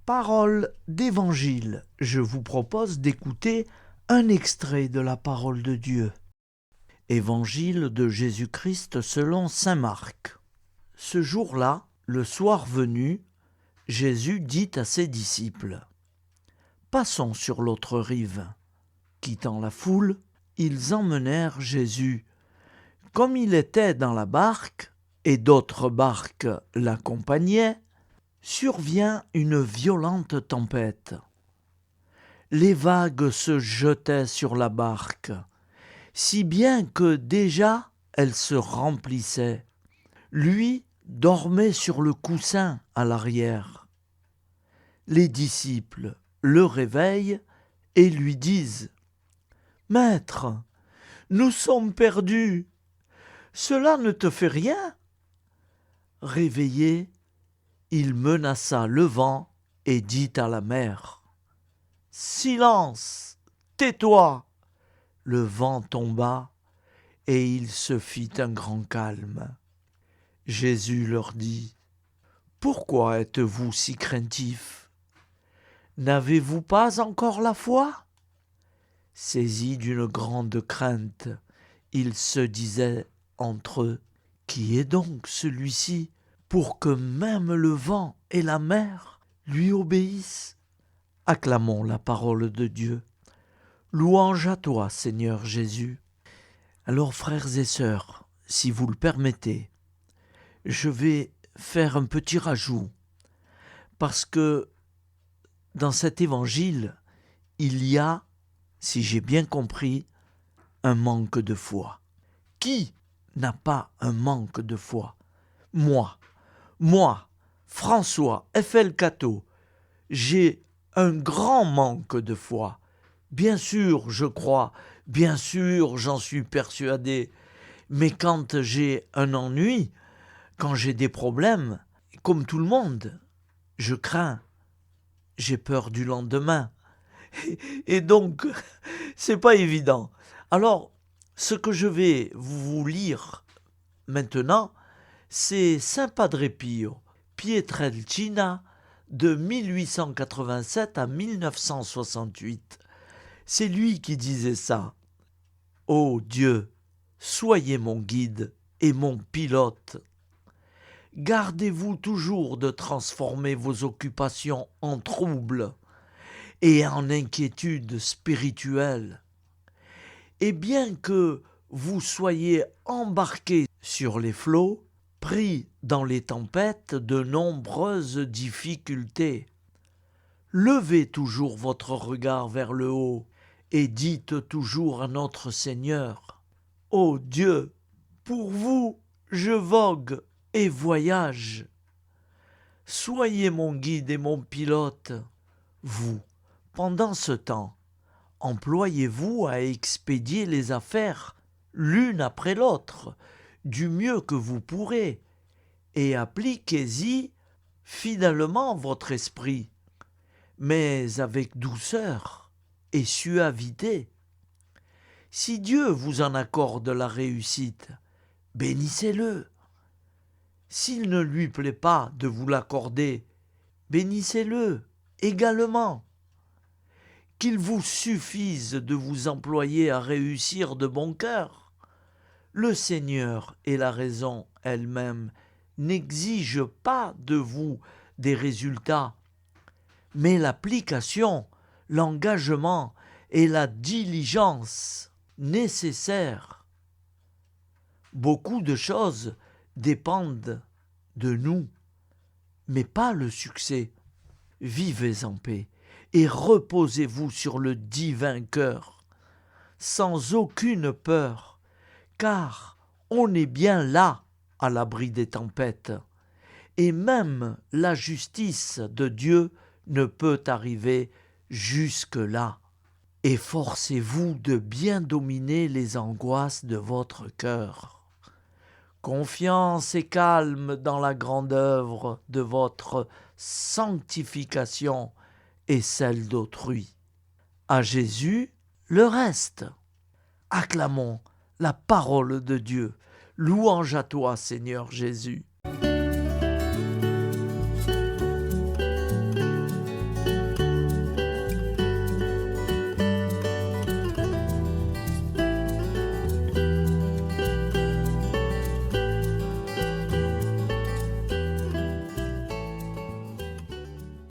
Parole d'Évangile. Je vous propose d'écouter un extrait de la parole de Dieu. Évangile de Jésus-Christ selon saint Marc. Ce jour-là, le soir venu, Jésus dit à ses disciples : « Passons sur l'autre rive. » Quittant la foule, ils emmenèrent Jésus. Comme il était dans la barque, et d'autres barques l'accompagnaient, survient une violente tempête. Les vagues se jetaient sur la barque, si bien que déjà elle se remplissait. Lui dormait sur le coussin à l'arrière. Les disciples le réveillent et lui disent : « Maître, nous sommes perdus. Cela ne te fait rien ?» Réveillé, il menaça le vent et dit à la mer : « Silence, tais-toi !» Le vent tomba et il se fit un grand calme. Jésus leur dit : « Pourquoi êtes-vous si craintifs ? N'avez-vous pas encore la foi ? » Saisis d'une grande crainte, ils se disaient entre eux : « Qui est donc celui-ci pour que même le vent et la mer lui obéissent ?» Acclamons la parole de Dieu. Louange à toi, Seigneur Jésus. Alors, frères et sœurs, si vous le permettez, je vais faire un petit rajout, parce que dans cet évangile, il y a, si j'ai bien compris, un manque de foi. Qui n'a pas un manque de foi ? Moi, François F.L. Cateau, j'ai un grand manque de foi. Bien sûr, je crois, bien sûr, j'en suis persuadé, mais quand j'ai un ennui, quand j'ai des problèmes, comme tout le monde, je crains, j'ai peur du lendemain. Et donc, c'est pas évident. Alors, ce que je vais vous lire maintenant, c'est Saint Padre Pio, Pietrelcina, de 1887 à 1968. C'est lui qui disait ça. « Ô Dieu, soyez mon guide et mon pilote. Gardez-vous toujours de transformer vos occupations en troubles et en inquiétudes spirituelles. Et bien que vous soyez embarqués sur les flots, pris dans les tempêtes de nombreuses difficultés, levez toujours votre regard vers le haut et dites toujours à notre Seigneur : « Ô Dieu, pour vous, je vogue et voyage. Soyez mon guide et mon pilote. Vous, pendant ce temps, employez-vous à expédier les affaires l'une après l'autre, du mieux que vous pourrez, et appliquez-y fidèlement votre esprit, mais avec douceur et suavité. Si Dieu vous en accorde la réussite, bénissez-le. S'il ne lui plaît pas de vous l'accorder, bénissez-le également. Qu'il vous suffise de vous employer à réussir de bon cœur. Le Seigneur et la raison elle-même n'exigent pas de vous des résultats, mais l'application, l'engagement et la diligence nécessaires. Beaucoup de choses dépendent de nous, mais pas le succès. Vivez en paix et reposez-vous sur le divin cœur, sans aucune peur, car on est bien là, à l'abri des tempêtes, et même la justice de Dieu ne peut arriver jusque-là. Efforcez-vous de bien dominer les angoisses de votre cœur. Confiance et calme dans la grande œuvre de votre sanctification et celle d'autrui. À Jésus, le reste. Acclamons la parole de Dieu. Louange à toi, Seigneur Jésus.